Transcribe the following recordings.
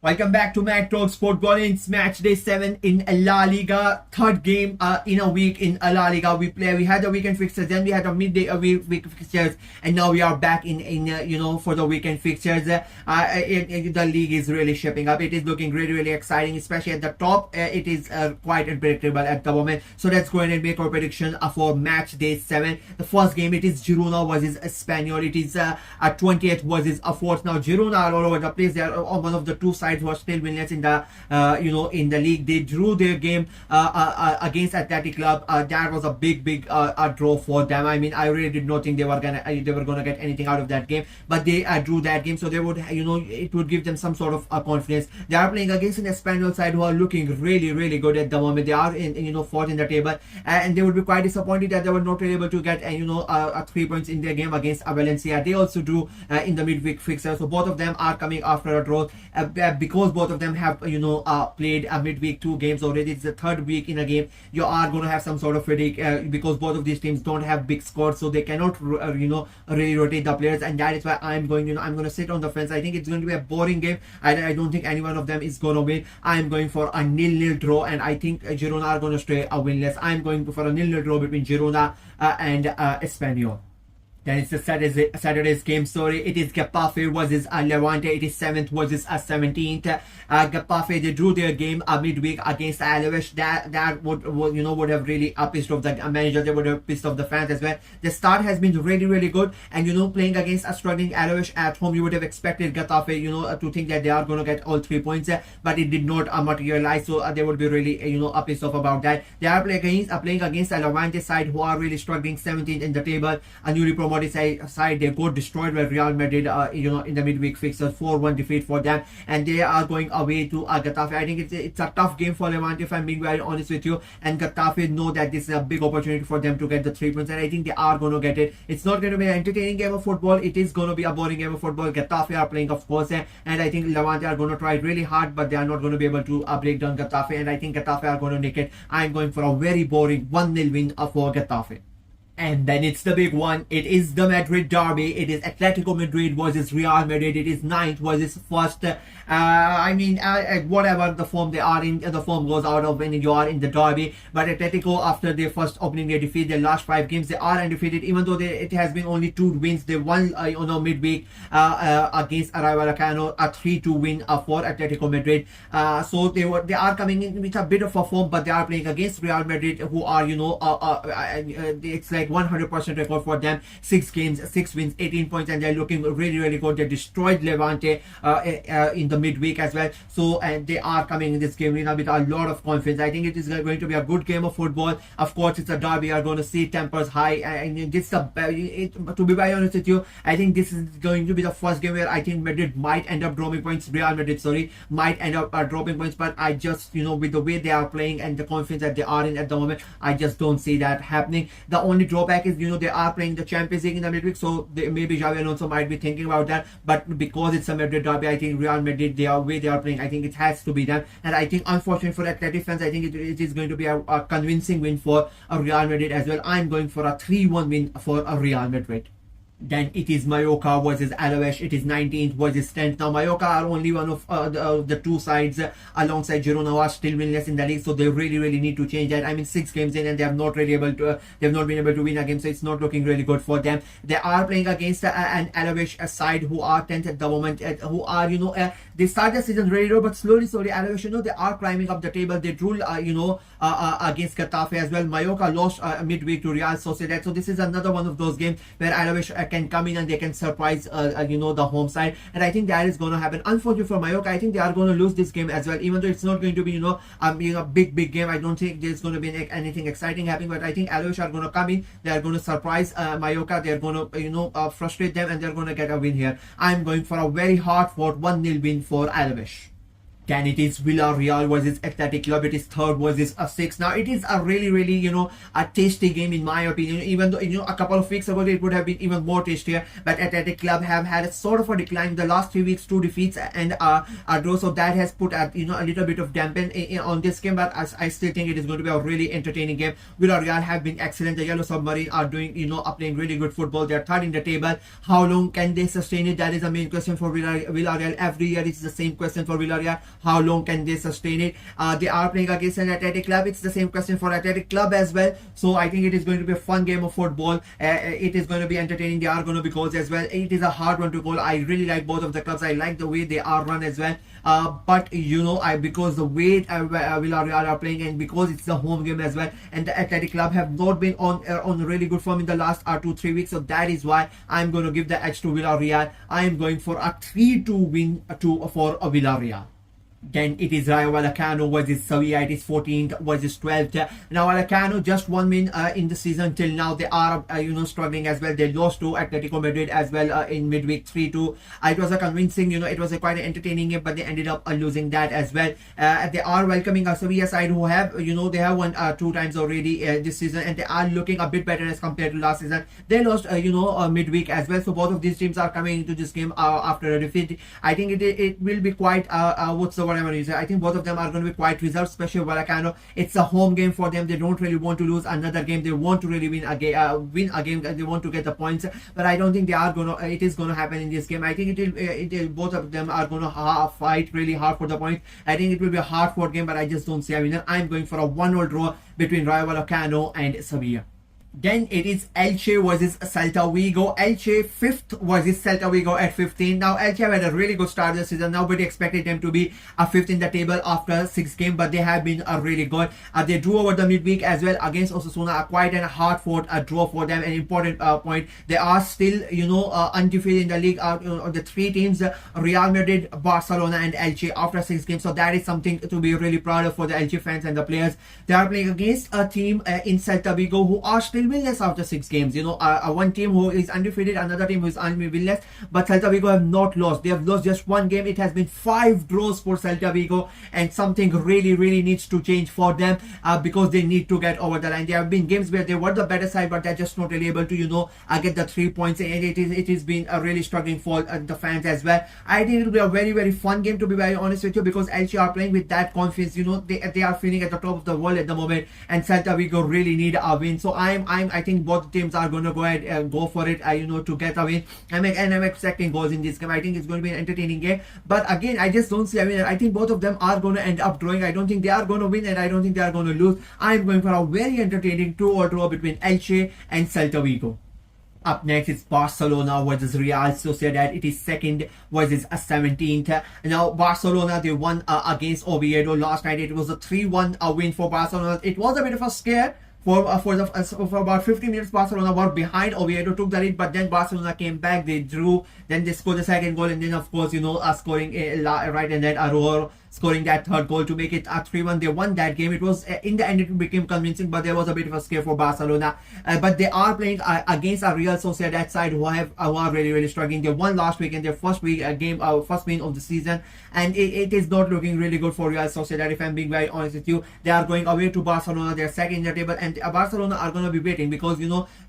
Welcome back to Mac Talks Football. It's match day 7 in La Liga. Third game in a week in La Liga. We had the weekend fixtures, then we had a midday week fixtures, and now we are back in for the weekend fixtures. The league is really shaping up. It is looking really exciting, especially at the top. It is quite unpredictable at the moment. So let's go ahead and make our prediction for match day 7. The first game, it is Girona versus Espanyol. It is 20th versus a 4th. Now Girona are all over the place. They are on one of the two sides who are still winless in the in the league. They drew their game against Athletic Club. That was a big draw for them. I mean, I really did not think they were gonna get anything out of that game, but they drew that game, so they would it would give them some sort of confidence. They are playing against an Espanyol side who are looking really good at the moment. They are in fourth in the table, and they would be quite disappointed that they were not able to get 3 points in their game against Valencia. They also drew in the midweek fixture, so both of them are coming after a draw. Because both of them have played a midweek 2 games already. It's the third week in a game. You are going to have some sort of fatigue because both of these teams don't have big scores, so they cannot really rotate the players, and that is why I'm going to sit on the fence. I think it's going to be a boring game. I don't think any one of them is going to win. I'm going for a 0-0 draw, and I think Girona are going to stay winless. I'm going for a 0-0 draw between Girona and Espanyol. Then it's the Saturday's game story. It is Getafe versus Levante. It is 7th versus 17th. Getafe, they drew their game midweek against Alaves. That would have really pissed off the manager. They would have pissed off the fans as well. The start has been really good, and playing against a struggling Alaves at home, you would have expected Getafe to think that they are going to get all 3 points, but it did not materialize. So they would be really pissed off about that. They are playing against a Levante side who are really struggling, 17th in the table. A newly promoted side, they got destroyed by Real Madrid in the midweek fixtures. 4-1 defeat for them, and they are going away to Getafe. I think it's a tough game for Levante, if I'm being very honest with you, and Getafe know that this is a big opportunity for them to get the 3 points, and I think they are going to get it. It's not going to be an entertaining game of football. It is going to be a boring game of football. Getafe are playing, of course, and I think Levante are going to try really hard, but they are not going to be able to break down Getafe, and I think Getafe are going to nick it. I'm going for a very boring 1-0 win for Getafe. And then it's the big one. It is the Madrid derby. It is Atletico Madrid versus Real Madrid. It is 9th versus 1st. Whatever the form they are in, the form goes out of when you are in the derby. But Atletico, after their first opening day defeat, their last 5 games, they are undefeated. Even though it has been only 2 wins, they won midweek against Rayo Vallecano, a 3-2 win for Atletico Madrid. So they are coming in with a bit of a form, but they are playing against Real Madrid, who are it's like 100% record for them. 6 games, 6 wins, 18 points, and they're looking really good. They destroyed Levante in the midweek as well. So and they are coming in this game with a lot of confidence. I think it is going to be a good game of football. Of course, it's a derby. You are going to see tempers high, and this to be very honest with you, I think this is going to be the first game where I think Madrid might end up dropping points. Real Madrid, might end up dropping points, but I just with the way they are playing and the confidence that they are in at the moment, I just don't see that happening. The only drawback is they are playing the Champions League in the midweek, so maybe Xavi Alonso might be thinking about that, but because it's a Madrid derby, I think Real Madrid, the way they are playing, I think it has to be them. And I think, unfortunately for Athletic fans, I think it is going to be a convincing win for Real Madrid as well. I'm going for a 3-1 win for Real Madrid. Then it is Mallorca versus Alaves. It is 19th versus 10th. Now Mallorca are only one of the 2 sides alongside Girona who are still winless in the league, so they really need to change that. I mean, 6 games in and they have not been able to win a game, so it's not looking really good for them. They are playing against an Alaves side who are 10th at the moment, who are they start the season really low, but slowly Alaves they are climbing up the table. They drew against Getafe as well. Mallorca lost midweek to Real Sociedad, so this is another one of those games where Alaves can come in and they can surprise the home side, and I think that is going to happen. Unfortunately for Mallorca, I think they are going to lose this game as well, even though it's not going to be a big game. I don't think there's going to be anything exciting happening, but I think Alaves are going to come in. They are going to surprise Mallorca. They are going to frustrate them, and they're going to get a win here. I'm going for a very hard fought 1-0 win for Alaves. Then it is Villarreal versus Athletic Club. It is third versus a six. Now it is a really a tasty game in my opinion. Even though a couple of weeks ago it would have been even more tastier, but Athletic Club have had a sort of a decline in the last 3 weeks, 2 defeats and a draw. So that has put a little bit of dampen on this game. But I still think it is going to be a really entertaining game. Villarreal have been excellent. The Yellow Submarine are doing are playing really good football. They are third in the table. How long can they sustain it? That is the main question for Villarreal. Every year it's the same question for Villarreal. How long can they sustain it? They are playing against an Athletic Club. It's the same question for Athletic Club as well. So I think it is going to be a fun game of football. It is going to be entertaining. There are going to be goals as well. It is a hard one to goal. I really like both of the clubs. I like the way they are run as well. But because the way Villarreal are playing, and because it's the home game as well, and the Athletic Club have not been on really good form in the last 2-3 weeks, so that is why I'm going to give the edge to Villarreal. I am going for a 3-2 win for Villarreal. Then it is Rayo Vallecano versus Sevilla. It is 14th versus 12th. Now Vallecano just one win in the season till now. They are struggling as well. They lost to Atletico Madrid as well in midweek 3-2. It was a convincing, it was a quite an entertaining game, but they ended up losing that as well. They are welcoming a Sevilla side who have they have won 2 times already this season, and they are looking a bit better as compared to last season. They lost midweek as well. So both of these teams are coming into this game after a defeat. I think it will be quite what's the word I think both of them are going to be quite reserved, especially Vallecano. It's a home game for them. They don't really want to lose another game. They want to really win a game. They want to get the points. But I don't think they are going to. It is going to happen in this game. I think both of them are going to fight really hard for the points. I think it will be a hard-fought game, but I just don't see a winner. I'm going for a 1-0 draw between Rayo Vallecano and Sevilla. Then it is Elche versus Celta Vigo. Elche 5th versus Celta Vigo at 15. Now Elche have had a really good start this season. Nobody expected them to be a 5th in the table after 6 games, but they have been really good. They drew over the midweek as well against Osasuna. Quite a hard-fought draw for them. An important point. They are still undefeated in the league. The 3 teams: Real Madrid, Barcelona, and Elche after 6 games. So that is something to be really proud of for the Elche fans and the players. They are playing against a team in Celta Vigo who are still winless after 6 games. One team who is undefeated, another team who is winless, but Celta Vigo have not lost. They have lost just 1 game. It has been 5 draws for Celta Vigo, and something really needs to change for them because they need to get over the line. There have been games where they were the better side, but they're just not really able to get the 3 points, and it has been really struggling for the fans as well. I think it will be a very fun game, to be very honest with you, because Elche are playing with that confidence. They are feeling at the top of the world at the moment, and Celta Vigo really need a win. So I think both teams are going to go ahead and go for it, to get a win. I'm expecting goals in this game. I think it's going to be an entertaining game. But again, I just don't see a winner. I think both of them are going to end up drawing. I don't think they are going to win, and I don't think they are going to lose. I'm going for a very entertaining 2-2 draw between Elche and Celta Vigo. Up next is Barcelona versus Real Sociedad. It is 2nd versus 17th. Now Barcelona, they won against Oviedo last night. It was a 3-1 win for Barcelona. It was a bit of a scare. For about 50 minutes, Barcelona were behind. Oviedo took the lead, but then Barcelona came back. They drew. Then they scored the 2nd goal, and then of course scoring right, and then Arojo scoring that 3rd goal to make it a 3-1. They won that game. It was in the end it became convincing, but there was a bit of a scare for Barcelona. But they are playing against a Real Sociedad side who are really struggling. They won last week in their first game, first win of the season, and it is not looking really good for Real Sociedad. If I'm being very honest with you, they are going away to Barcelona. They're 2nd in the table, and Barcelona are going to be waiting because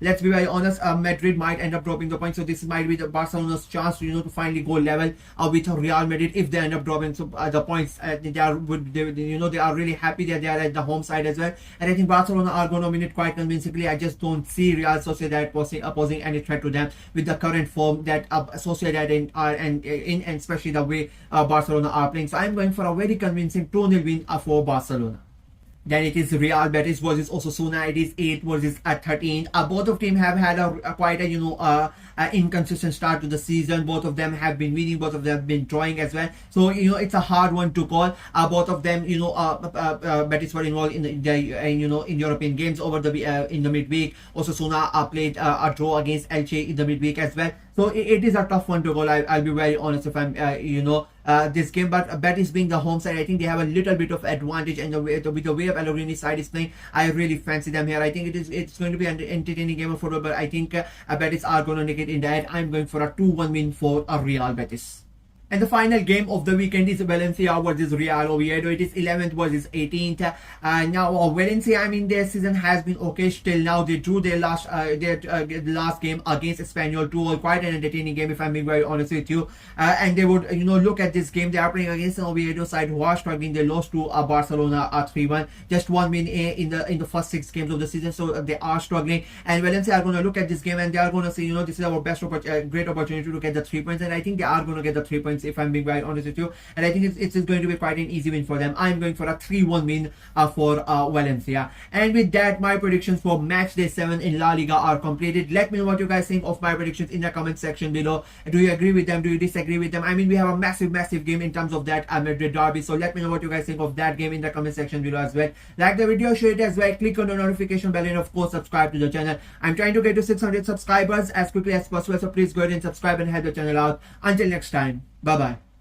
let's be very honest, Madrid might end up dropping the points. So this might be the Barcelona's chance to finally go level with Real Madrid if they end up dropping the points. They are really happy that they are at the home side as well, and I think Barcelona are going to win it quite convincingly. I just don't see Real Sociedad posing any threat to them with the current form that Sociedad and especially the way Barcelona are playing. So I'm going for a very convincing 2-0 win for Barcelona. Then it is Real Betis versus Osasuna. It is 8th versus 13th. Both of them have had quite a inconsistent start to the season. Both of them have been winning. Both of them have been drawing as well. So it's a hard one to call. Both of them, Betis were involved in European games over in the midweek. Osasuna played a draw against Elche in the midweek as well. So it is a tough one to call. I'll be very honest if I'm this game, but Betis being the home side, I think they have a little bit of advantage, and with the way of Pellegrini's side is playing, I really fancy them here. I think it's going to be an entertaining game of football, but I think Betis are going to make it in the end. I'm going for a 2-1 win for Real Betis. And the final game of the weekend is Valencia versus Real Oviedo. It is 11th versus 18th. Now Valencia, I mean, their season has been okay till now. They drew their last game against Espanyol 2-all. Quite an entertaining game, if I'm being very honest with you. And they would, look at this game. They are playing against an Oviedo side who are struggling. They lost to Barcelona 3-1. Just one win in the first 6 games of the season, so they are struggling. And Valencia are going to look at this game and they are going to say, this is our best great opportunity to get the 3 points. And I think they are going to get the 3 points, if I'm being very honest with you. And I think it's going to be quite an easy win for them. I'm going for a 3-1 win for Valencia. And with that, my predictions for match day 7 in La Liga are completed. Let me know what you guys think of my predictions in the comment section below. Do you agree with them? Do you disagree with them? I mean, we have a massive game in terms of that Madrid derby. So let me know what you guys think of that game in the comment section below as well. Like the video, share it as well. Click on the notification bell and of course subscribe to the channel. I'm trying to get to 600 subscribers as quickly as possible. So please go ahead and subscribe and help the channel out. Until next time. Bye bye.